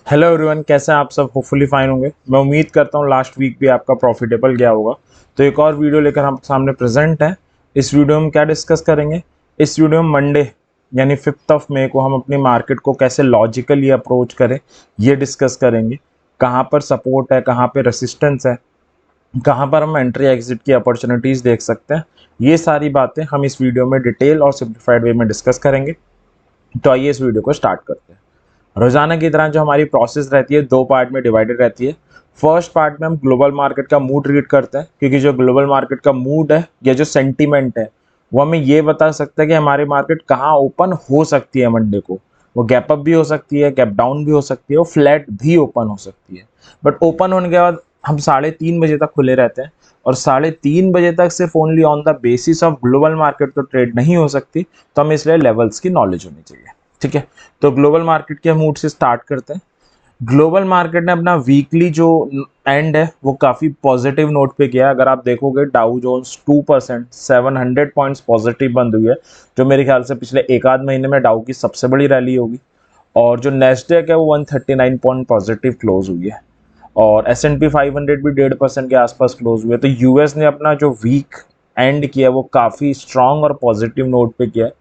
Hello everyone, कैसे हैं आप सब? होपफुली फाइन होंगे। मैं उम्मीद करता हूँ लास्ट वीक भी आपका प्रॉफिटेबल गया होगा। तो एक और वीडियो लेकर हम सामने प्रेजेंट है। इस वीडियो में क्या डिस्कस करेंगे? इस वीडियो में मंडे यानी 5 मई को हम अपनी मार्केट को कैसे लॉजिकली अप्रोच करें ये डिस्कस करेंगे। कहाँ पर सपोर्ट है, कहाँ पर रेसिस्टेंस है, कहाँ पर हम एंट्री एग्जिट की अपॉर्चुनिटीज़ देख सकते हैं। ये सारी बातें हम इस वीडियो में डिटेल और सिंप्लीफाइड वे में डिस्कस करेंगे। तो आइए इस वीडियो को स्टार्ट करते हैं। रोजाना की तरह जो हमारी प्रोसेस रहती है दो पार्ट में डिवाइडेड रहती है। फर्स्ट पार्ट में हम ग्लोबल मार्केट का मूड रीड करते हैं, क्योंकि जो ग्लोबल मार्केट का मूड है या जो सेंटीमेंट है वो हमें ये बता सकता है कि हमारी मार्केट कहाँ ओपन हो सकती है मंडे को। वो गैप अप भी हो सकती है, गैप डाउन भी हो सकती है, वो फ्लैट भी ओपन हो सकती है। बट ओपन होने के बाद हम 3:30 बजे तक खुले रहते हैं, और 3:30 बजे तक सिर्फ only on the basis of global market तो ट्रेड नहीं हो सकती। तो हमें इसलिए लेवल्स की नॉलेज होनी चाहिए। ठीक है, तो ग्लोबल मार्केट के मूड से स्टार्ट करते हैं। ग्लोबल मार्केट ने अपना वीकली जो एंड है वो काफी पॉजिटिव नोट पे किया है। अगर आप देखोगे डाउ जोन्स 2% 700 पॉइंट्स पॉजिटिव बंद हुई है, जो मेरे ख्याल से पिछले एक आध महीने में डाउ की सबसे बड़ी रैली होगी। और जो नेस्डेक है वो 139 पॉइंट पॉजिटिव क्लोज हुई है। और S&P 500 भी 1.5% के आसपास क्लोज हुए। तो यूएस ने अपना जो वीक एंड किया वो काफी स्ट्रांग और पॉजिटिव नोट पे किया है।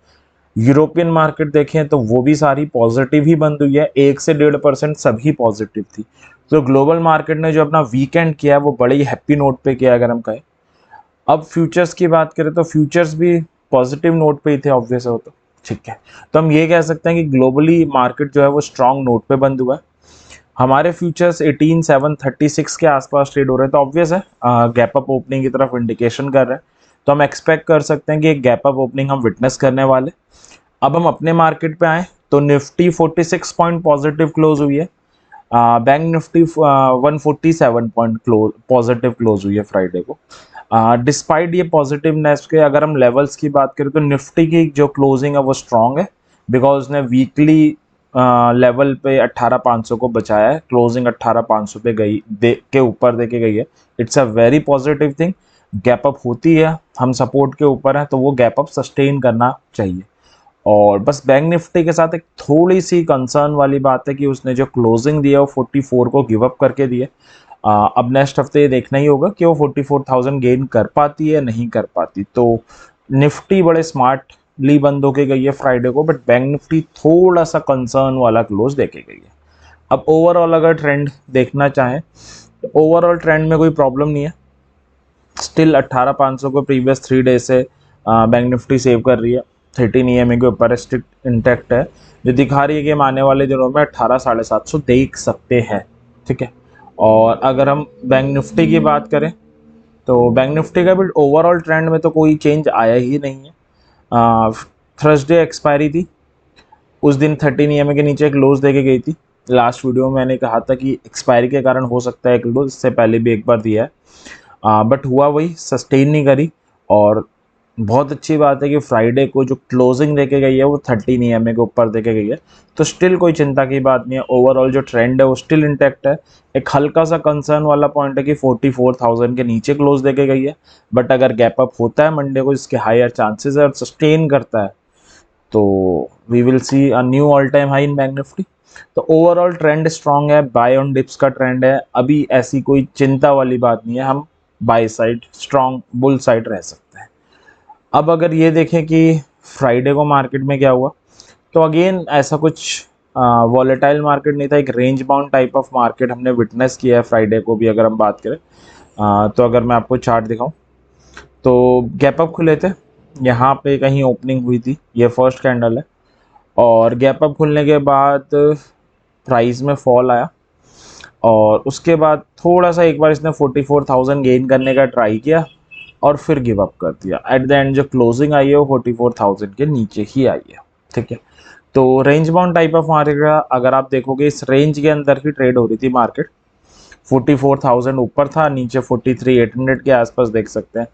यूरोपियन मार्केट देखें तो वो भी सारी पॉजिटिव ही बंद हुई है, 1 से 1.5% सभी पॉजिटिव थी। तो ग्लोबल मार्केट ने जो अपना वीकेंड किया है वो बड़े ही हैप्पी नोट पे किया अगर हम कहें। अब फ्यूचर्स की बात करें तो फ्यूचर्स भी पॉजिटिव नोट पे ही थे, ऑब्वियस हो तो। ठीक है, तो हम ये कह सकते हैं कि ग्लोबली मार्केट जो है वो स्ट्रांग नोट पे बंद हुआ है। हमारे फ्यूचर्स 18,736 के आसपास ट्रेड हो रहे हैं, तो ऑब्वियस है गैप अप ओपनिंग की तरफ इंडिकेशन कर रहे हैं। तो हम एक्सपेक्ट कर सकते हैं कि एक गैप अप ओपनिंग हम विटनेस करने वाले। अब हम अपने मार्केट पे आए तो निफ्टी 46 पॉइंट पॉजिटिव क्लोज हुई है। Bank Nifty 147 point positive close हुई है फ्राइडे को। डिस्पाइट ये पॉजिटिवनेस के अगर हम लेवल्स की बात करें तो निफ्टी की जो क्लोजिंग है वो स्ट्रांग है, बिकॉज उसने वीकली लेवल पे 18,500 को बचाया है। क्लोजिंग 18,500 पे गई के ऊपर देके गई है। It's a very positive thing. Gap up होती है, हम सपोर्ट के ऊपर हैं, तो वो गैप अप सस्टेन करना चाहिए। और बस बैंक निफ्टी के साथ एक थोड़ी सी कंसर्न वाली बात है कि उसने जो क्लोजिंग दिया वो 44 को गिव अप करके दिए। अब नेक्स्ट हफ्ते ये देखना ही होगा कि वो 44,000 गेन कर पाती है नहीं कर पाती। तो निफ्टी बड़े स्मार्टली बंद होके गई है फ्राइडे को, बट बैंक निफ्टी थोड़ा सा कंसर्न वाला क्लोज देके गई है। अब ओवरऑल अगर ट्रेंड देखना चाहें तो ओवरऑल ट्रेंड में कोई प्रॉब्लम नहीं है। स्टिल 18,500 को प्रीवियस 3 डे से बैंक निफ्टी सेव कर रही है। 13 EMA के ऊपर स्ट्रिक्ट इंटैक्ट है, जो दिखा रही है कि हम आने वाले दिनों में 18,750 देख सकते हैं। ठीक है, और अगर हम बैंक निफ्टी की बात करें तो बैंक निफ्टी का भी ओवरऑल ट्रेंड में तो कोई चेंज आया ही नहीं है। थर्सडे एक्सपायरी थी, उस दिन 13 EMA के नीचे एक क्लोज देके गई थी। लास्ट वीडियो में मैंने कहा था कि एक्सपायरी के कारण हो सकता है क्लोज, इससे पहले भी एक बार दिया है, बट हुआ वही, सस्टेन नहीं करी। और बहुत अच्छी बात है कि फ्राइडे को जो क्लोजिंग देके गई है वो 13 EMA के ऊपर देके गई है। तो स्टिल कोई चिंता की बात नहीं है, ओवरऑल जो ट्रेंड है वो स्टिल इंटैक्ट है। एक हल्का सा कंसर्न वाला पॉइंट है कि 44,000 के नीचे क्लोज देके गई है। बट अगर गैप अप होता है मंडे को, इसके हायर चांसेस है, और सस्टेन करता है, तो we will see a new all time high in bank nifty. तो ओवरऑल ट्रेंड स्ट्रांग है, बाय ऑन डिप्स का ट्रेंड है, अभी ऐसी कोई चिंता वाली बात नहीं है। हम by side strong bull side रह सकते हैं। अब अगर ये देखें कि फ्राइडे को मार्केट में क्या हुआ, तो अगेन ऐसा कुछ वॉलेटाइल मार्केट नहीं था। एक range bound type of market हमने विटनेस किया है फ्राइडे को भी अगर हम बात करें। तो अगर मैं आपको चार्ट दिखाऊं तो गैप अप खुले थे, यहाँ पे कहीं ओपनिंग हुई थी, ये फर्स्ट कैंडल है। और गैप अप खुलने के बाद प्राइस में फॉल आया, और उसके बाद थोड़ा सा एक बार इसने 44,000 गेन करने का ट्राई किया और फिर गिव अप कर दिया। एट द एंड जो क्लोजिंग आई है वो 44,000 के नीचे ही आई है। ठीक है, तो range bound type of market अगर आप देखोगे इस रेंज के अंदर ही ट्रेड हो रही थी मार्केट। 44,000 ऊपर था, नीचे 43,800 के आसपास देख सकते हैं।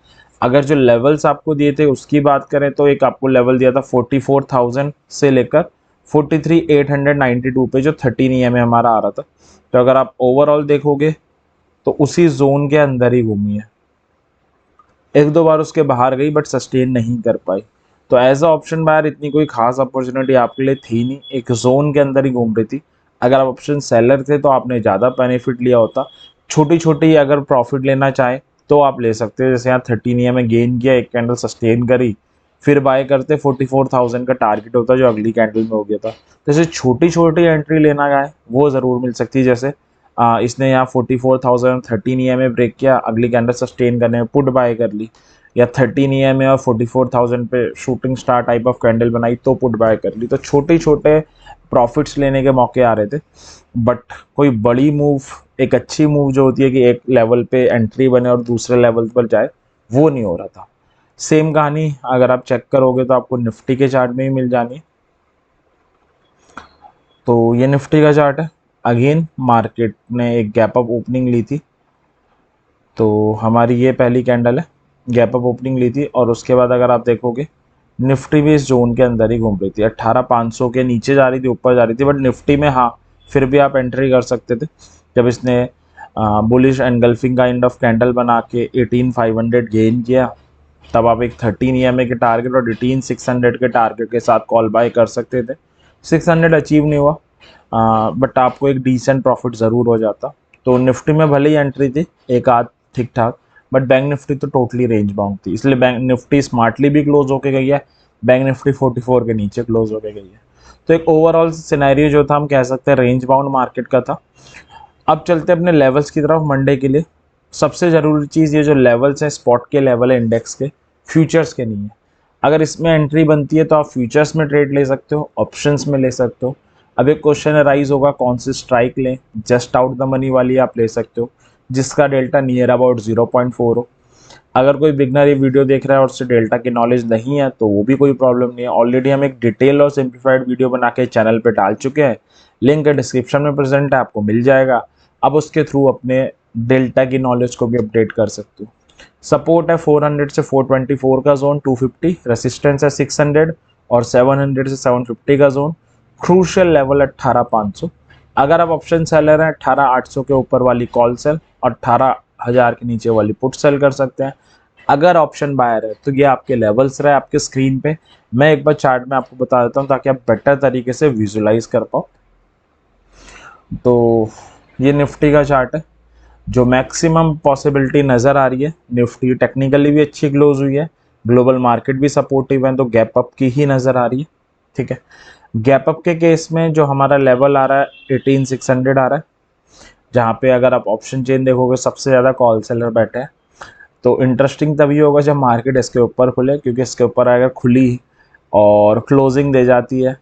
अगर जो लेवल्स आपको दिए थे उसकी बात करें तो एक आपको लेवल दिया था 44,000 से लेकर 43,892 पे, जो 13 EMA हमारा आ रहा था। तो अगर आप ओवरऑल देखोगे तो उसी जोन के अंदर ही घूमी है, एक दो बार उसके बाहर गई बट सस्टेन नहीं कर पाई। तो एज अ ऑप्शन बायर इतनी कोई खास अपॉर्चुनिटी आपके लिए थी नहीं, एक जोन के अंदर ही घूम रही थी। अगर आप ऑप्शन सेलर थे तो आपने ज़्यादा बेनिफिट लिया होता। छोटी छोटी अगर प्रॉफिट लेना चाहे तो आप ले सकते हो, जैसे यहाँ 13 में गेन किया, एक कैंडल सस्टेन करी, फिर बाय करते 44,000 का टारगेट होता जो अगली कैंडल में हो गया था। तो जैसे छोटी छोटी एंट्री लेना है वो ज़रूर मिल सकती है। जैसे इसने यहाँ 44,000 13 में ब्रेक किया, अगली कैंडल सस्टेन करने में पुट बाय कर ली, या 13 में और 44,000 पे shooting star type of candle बनाई तो पुट बाय कर ली। तो छोटे छोटे प्रॉफिट्स लेने के मौके आ रहे थे, बट कोई बड़ी मूव, एक अच्छी मूव जो होती है कि एक लेवल पे एंट्री बने और दूसरे लेवल पर जाए, वो नहीं हो रहा था। सेम कहानी अगर आप चेक करोगे तो आपको निफ्टी के चार्ट में ही मिल जानी है। तो ये निफ्टी का चार्ट है। अगेन मार्केट ने एक गैप अप ओपनिंग ली थी, तो हमारी ये पहली कैंडल है, गैप अप ओपनिंग ली थी, और उसके बाद अगर आप देखोगे निफ्टी भी इस जोन के अंदर ही घूम रही थी। 18,500 के नीचे जा रही थी, ऊपर जा रही थी, बट निफ्टी में हाँ फिर भी आप एंट्री कर सकते थे। जब इसने bullish engulfing kind of candle बना के 18,500 गेन किया, तब आप एक 13 EMA के टारगेट और 18,600 के टारगेट के साथ कॉल बाय कर सकते थे। 600 अचीव नहीं हुआ, बट आपको एक डिसेंट प्रॉफिट ज़रूर हो जाता। तो निफ्टी में भले ही एंट्री थी एक आध ठीक ठाक, बट बैंक निफ्टी तो टोटली रेंज बाउंड थी, इसलिए बैंक निफ्टी स्मार्टली भी क्लोज होके गई है, बैंक निफ्टी 44 के नीचे क्लोज होके गई है। तो एक ओवरऑल सिनेरियो जो था हम कह सकते हैं रेंज बाउंड मार्केट का था। अब चलते अपने लेवल्स की तरफ मंडे के लिए। सबसे ज़रूरी चीज़ ये जो लेवल्स हैं स्पॉट के लेवल है, इंडेक्स के, फ्यूचर्स के नहीं है। अगर इसमें एंट्री बनती है तो आप फ्यूचर्स में ट्रेड ले सकते हो, ऑप्शंस में ले सकते हो। अब एक क्वेश्चन अराइज होगा कौन सी स्ट्राइक लें, जस्ट आउट द मनी वाली आप ले सकते हो जिसका डेल्टा नियर अबाउट 0.4 हो। अगर कोई बिगनर ये वीडियो देख रहा है और उससे डेल्टा की नॉलेज नहीं है तो वो भी कोई प्रॉब्लम नहीं है, ऑलरेडी हम एक डिटेल और सिंप्लीफाइड वीडियो बना के चैनल पे डाल चुके हैं, लिंक डिस्क्रिप्शन में प्रेजेंट है, आपको मिल जाएगा। अब उसके थ्रू अपने डेल्टा की नॉलेज को भी अपडेट कर सकते हो। सपोर्ट है 400 से 424 का जोन, 250 रेसिस्टेंस है 600 और 700 से 750 का जोन, क्रूशियल लेवल 18,500। अगर आप ऑप्शन सेलर हैं 18,800 के ऊपर वाली कॉल सेल और 18,000 के नीचे वाली पुट सेल कर सकते हैं। अगर ऑप्शन बायर है तो ये आपके लेवल्स रहे आपके स्क्रीन पे, मैं एक बार चार्ट में आपको बता देता हूँ ताकि आप बेटर तरीके से विजुलाइज कर पाओ। तो ये निफ्टी का चार्ट है, जो मैक्सिमम पॉसिबिलिटी नज़र आ रही है। निफ्टी टेक्निकली भी अच्छी क्लोज हुई है, ग्लोबल मार्केट भी सपोर्टिव है, तो गैप अप की ही नज़र आ रही है। ठीक है, गैप अप के केस में जो हमारा लेवल आ रहा है 18,600 आ रहा है, जहाँ पे अगर आप ऑप्शन चेन देखोगे सबसे ज़्यादा कॉल सेलर बैठे हैं। तो इंटरेस्टिंग तभी होगा जब मार्केट इसके ऊपर खुले, क्योंकि इसके ऊपर अगर खुली और क्लोजिंग दे जाती है,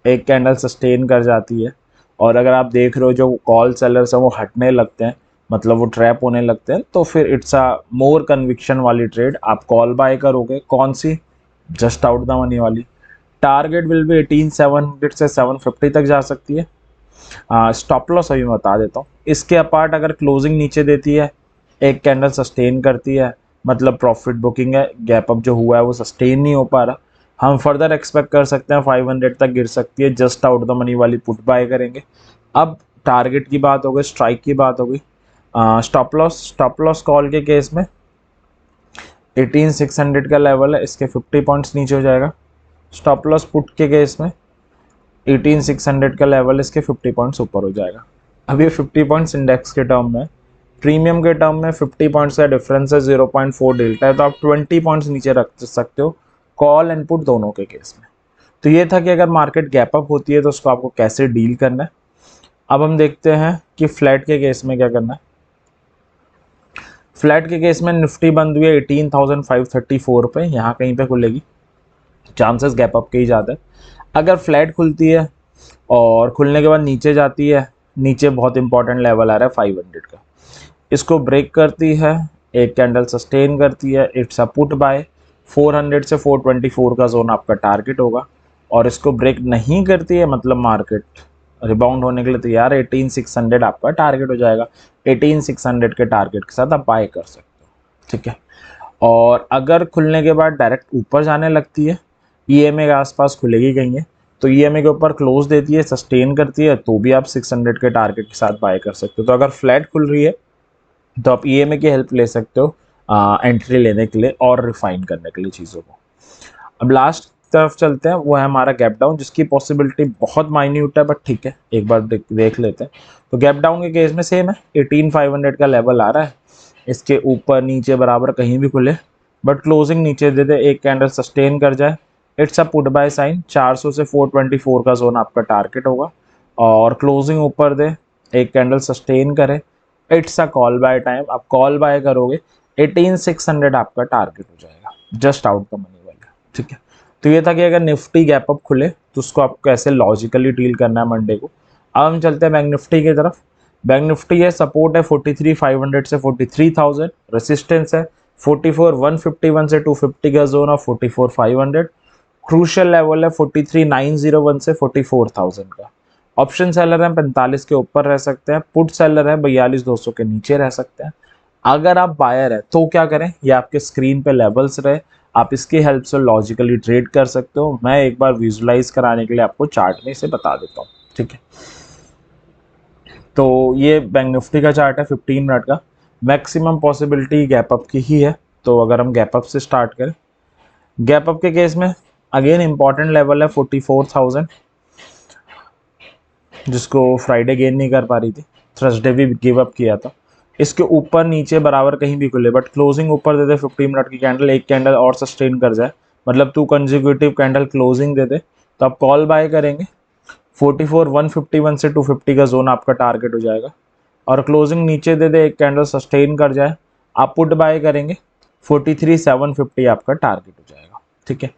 एक कैंडल सस्टेन कर जाती है, और अगर आप देख रहे हो जो कॉल सेलर्स हैं वो हटने लगते हैं, मतलब वो ट्रैप होने लगते हैं, तो फिर इट्स अ मोर कन्विक्शन वाली ट्रेड। आप कॉल बाय करोगे, कौन सी, जस्ट आउट द मनी वाली। टारगेट विल भी 18,700 से 750 तक जा सकती है। स्टॉप लॉस अभी मैं बता देता हूँ। इसके अपार्ट अगर क्लोजिंग नीचे देती है, एक कैंडल सस्टेन करती है, मतलब प्रॉफिट बुकिंग है, गैप अप जो हुआ है वो सस्टेन नहीं हो पा रहा, हम फर्दर एक्सपेक्ट कर सकते हैं 500 तक गिर सकती है, जस्ट आउट द मनी वाली पुट बाय करेंगे। अब टारगेट की बात हो गई, स्ट्राइक की बात हो गई, स्टॉप लॉस कॉल के केस में 18,600 का लेवल है, इसके 50 पॉइंट्स नीचे हो जाएगा। स्टॉप लॉस पुट के केस में 18,600 का लेवल, इसके 50 पॉइंट्स ऊपर हो जाएगा। अब ये 50 पॉइंट्स इंडेक्स के टर्म में, प्रीमियम के टर्म में 50 पॉइंट्स का डिफरेंस है, 0.4 डेल्टा है, तो आप 20 पॉइंट्स नीचे रख सकते हो कॉल एंड पुट दोनों के केस में। तो ये था कि अगर मार्केट गैप अप होती है तो उसको आपको कैसे डील करना है। अब हम देखते हैं कि फ्लैट के केस में क्या करना है। फ्लैट के केस में निफ्टी बंद हुई है 18,534 पे, यहाँ कहीं पे खुलेगी, चांसेस गैप अप के ही ज़्यादा है। अगर फ्लैट खुलती है और खुलने के बाद नीचे जाती है, नीचे बहुत इंपॉर्टेंट लेवल आ रहा है 500 का, इसको ब्रेक करती है, एक कैंडल सस्टेन करती है, इट्स अ पुट बाय। 400 से 424 का जोन आपका टारगेट होगा, और इसको ब्रेक नहीं करती है मतलब मार्केट रिबाउंड होने के लिए तैयार है, 18,600 आपका टारगेट हो जाएगा। 18,600 के टारगेट के साथ आप बाय कर सकते हो। ठीक है, और अगर खुलने के बाद डायरेक्ट ऊपर जाने लगती है, ईएमए के आसपास खुलेगी कहीं है, तो ईएमए के ऊपर क्लोज देती है, सस्टेन करती है, तो भी आप 600 के टारगेट के साथ बाय कर सकते हो। तो अगर फ्लैट खुल रही है तो आप ईएमए की हेल्प ले सकते हो एंट्री लेने के लिए और रिफाइन करने के लिए चीज़ों को। अब लास्ट तरफ चलते हैं, वो है हमारा गैप डाउन, जिसकी पॉसिबिलिटी बहुत माइन्यूट है, बट ठीक है एक बार देख लेते हैं। तो गैप डाउन के केस में सेम है, 18,500 का लेवल आ रहा है, इसके ऊपर नीचे बराबर कहीं भी खुले बट क्लोजिंग नीचे दे दे, एक कैंडल सस्टेन कर जाए, it's a put by sine. 400 से 424 का जोन आपका टारगेट होगा, और क्लोजिंग ऊपर दे, एक कैंडल सस्टेन करे, it's a call by time. आप कॉल बाय करोगे 18,600 आपका टारगेट हो जाएगा, जस्ट आउट द मनी वाला, ठीक है। तो ये था कि अगर निफ्टी गैप अप खुले तो उसको आपको कैसे लॉजिकली डील करना है मंडे को। अब हम चलते हैं बैंक निफ्टी की तरफ। बैंक निफ्टी है, सपोर्ट है 43,500 से 43,000, रेसिस्टेंस है 44,151 से 250 का जोन ऑफ 44,500, क्रूशियल लेवल है 43,901 से 44,000 का। ऑप्शन सेलर है 45 के ऊपर रह सकते हैं, पुट सेलर है 42,200 के नीचे रह सकते हैं। अगर आप बायर है तो क्या करें, ये आपके स्क्रीन पे लेवल्स रहे, आप इसकी हेल्प से लॉजिकली ट्रेड कर सकते हो। मैं एक बार विजुलाइज कराने के लिए आपको चार्ट में इसे बता देता हूँ, ठीक है। तो ये बैंक निफ्टी का चार्ट है 15 मिनट का, मैक्सिमम पॉसिबिलिटी गैप अप की ही है। तो अगर हम गैप अप से स्टार्ट करें, गैप अप के केस में अगेन इंपॉर्टेंट लेवल है 44,000, जिसको फ्राइडे गेन नहीं कर पा रही थी, थर्सडे भी गिव अप किया था। इसके ऊपर नीचे बराबर कहीं भी खुले बट क्लोजिंग ऊपर दे दे 15 मिनट की कैंडल, एक कैंडल और सस्टेन कर जाए, मतलब 2 कंसेक्यूटिव कैंडल क्लोजिंग दे दे, तो आप कॉल बाय करेंगे। 44,151 से 250 का जोन आपका टारगेट हो जाएगा, और क्लोजिंग नीचे दे दे, एक कैंडल सस्टेन कर जाए, आप पुट बाय करेंगे, 43,750 आपका टारगेट हो जाएगा, ठीक है।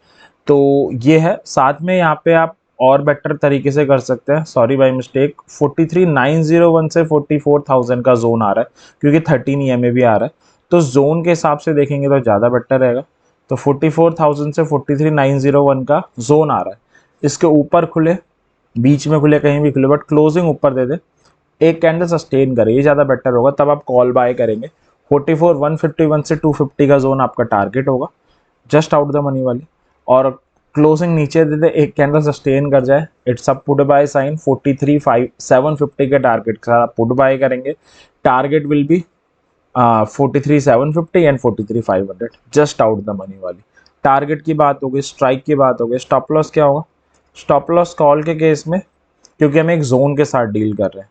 तो ये है, साथ में यहाँ पे आप और बेटर तरीके से कर सकते हैं, सॉरी बाय मिस्टेक, 43,901 से 44,000 का जोन आ रहा है, क्योंकि 13 EMA भी आ रहा है, तो जोन के हिसाब से देखेंगे तो ज़्यादा बेटर रहेगा। तो 44,000 से 43,901 का जोन आ रहा है, इसके ऊपर खुले, बीच में खुले, कहीं भी खुले बट क्लोजिंग ऊपर दे दे, एक कैंडल सस्टेन करे, ये ज़्यादा बेटर होगा, तब आप कॉल बाय करेंगे। 44,151 से 250 का जोन आपका टारगेट होगा, जस्ट आउट द मनी वाली, और क्लोजिंग नीचे दे दे, एक कैंडल सस्टेन कर जाए, it's a put by sine. 43,750 के टारगेट के साथ आप पुट बाय करेंगे, target will be 43,750 and 43,500, just out the money वाली। टारगेट की बात हो गई, स्ट्राइक की बात हो गई, स्टॉप लॉस क्या होगा, स्टॉप लॉस कॉल के केस में, क्योंकि हम एक जोन के साथ डील कर रहे हैं,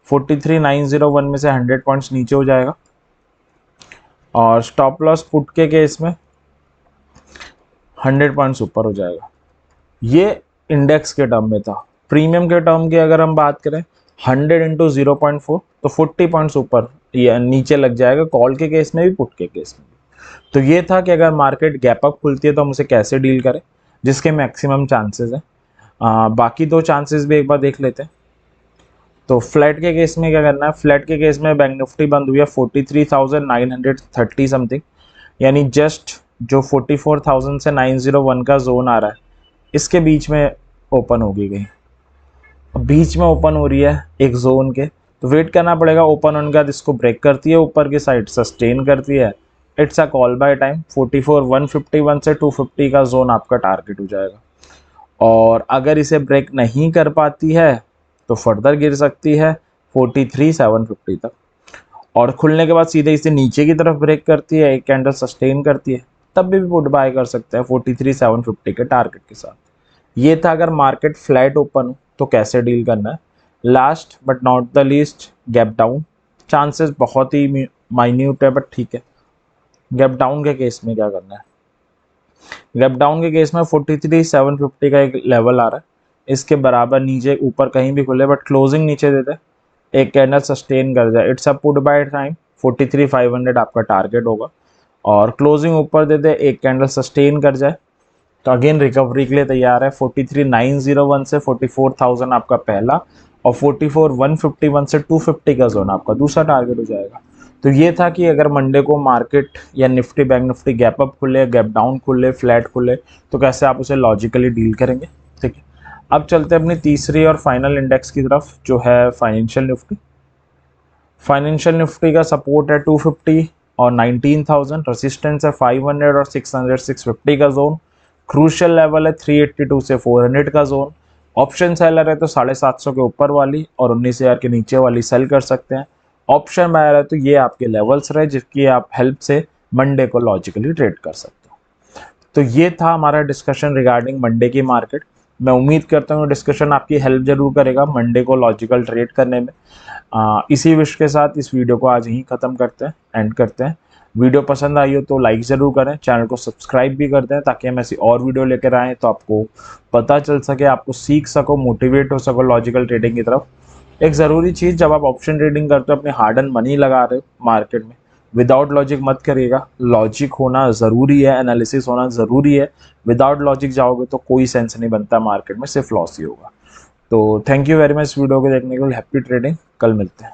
43,901 में से 100 पॉइंट्स नीचे हो जाएगा, और स्टॉप लॉस पुट के केस में 100 पॉइंट्स ऊपर हो जाएगा। ये इंडेक्स के टर्म में था। प्रीमियम के टर्म की अगर हम बात करें, 100 इंटू 0.4 तो 40 पॉइंट्स ऊपर या नीचे लग जाएगा, कॉल के केस में भी पुट के केस में भी। तो ये था कि अगर मार्केट गैप अप खुलती है तो हम उसे कैसे डील करें, जिसके मैक्सिमम चांसेस हैं। बाकी 2 चांसेस भी एक बार देख लेते हैं। तो फ्लैट के केस में क्या करना है, फ्लैट के केस में बैंक निफ्टी बंद हुई है 43,930 समथिंग, यानी जस्ट जो 44,000 से 901 का जोन आ रहा है, इसके बीच में ओपन होगी गई। अब बीच में ओपन हो रही है एक जोन के, तो वेट करना पड़ेगा, ओपन होने के बाद इसको ब्रेक करती है, ऊपर की साइड सस्टेन करती है, it's a call by time. 44,151 से 250 का जोन आपका टारगेट हो जाएगा, और अगर इसे ब्रेक नहीं कर पाती है तो फर्दर गिर सकती है 43,750 तक, और खुलने के बाद सीधे इसे नीचे की तरफ ब्रेक करती है, एक कैंडल सस्टेन करती है, तब भी पुट बाय कर सकते हैं 43,750 के टारगेट के साथ। ये था अगर मार्केट फ्लैट ओपन हो तो कैसे डील करना है। Last but not the least, gap down, chances बहुत ही माइन्यूट है बट ठीक है। गैप डाउन के केस में क्या करना है, गैप डाउन के केस में 43,750 का एक लेवल आ रहा है, इसके बराबर नीचे ऊपर कहीं भी खुले बट क्लोजिंग नीचे देते, एक कैंडल सस्टेन कर जाए, it's a put by time. 43,500 आपका टारगेट होगा, और क्लोजिंग ऊपर दे दे, एक कैंडल सस्टेन कर जाए, तो अगेन रिकवरी के लिए तैयार है। 43,901 से 44,000 आपका पहला, और 44,151 से 250 का जोन आपका दूसरा टारगेट हो जाएगा। तो ये था कि अगर मंडे को मार्केट या Nifty bank Nifty gap up खुले, गैप डाउन खुले, फ्लैट खुले, तो कैसे आप उसे लॉजिकली डील करेंगे, ठीक है। अब चलते हैं अपनी तीसरी और फाइनल इंडेक्स की तरफ, जो है फाइनेंशियल निफ्टी। फाइनेंशियल निफ्टी का सपोर्ट है 250 और 19,000, रेसिस्टेंस है 500 और 600 650 का जोन, क्रूशियल लेवल है 382 से 400 का जोन। ऑप्शन सेलर है तो 750 के ऊपर वाली और 19,000 के नीचे वाली सेल कर सकते हैं। ऑप्शन बायर है तो ये आपके लेवल्स रहे, जिसकी आप हेल्प से मंडे को लॉजिकली ट्रेड कर सकते हो। तो ये था हमारा डिस्कशन रिगार्डिंग मंडे की मार्केट। मैं उम्मीद करता हूँ डिस्कशन आपकी हेल्प जरूर करेगा मंडे को लॉजिकल ट्रेड करने में। इसी विश के साथ इस वीडियो को आज यहीं ख़त्म करते हैं, एंड करते हैं। वीडियो पसंद आई हो तो लाइक ज़रूर करें, चैनल को सब्सक्राइब भी कर दें ताकि हम ऐसी और वीडियो लेकर आएँ तो आपको पता चल सके, आपको सीख सको, मोटिवेट हो सको लॉजिकल ट्रेडिंग की तरफ। एक ज़रूरी चीज़, जब आप ऑप्शन ट्रेडिंग करते हो अपने हार्ड एंड मनी लगा रहे हो मार्केट में, विदाउट लॉजिक मत करिएगा। लॉजिक होना ज़रूरी है, एनालिसिस होना ज़रूरी है। विदाउट लॉजिक जाओगे तो कोई सेंस नहीं बनता मार्केट में, सिर्फ लॉस ही होगा। तो thank you very much video को देखने के लिए। हैप्पी ट्रेडिंग, कल मिलते हैं।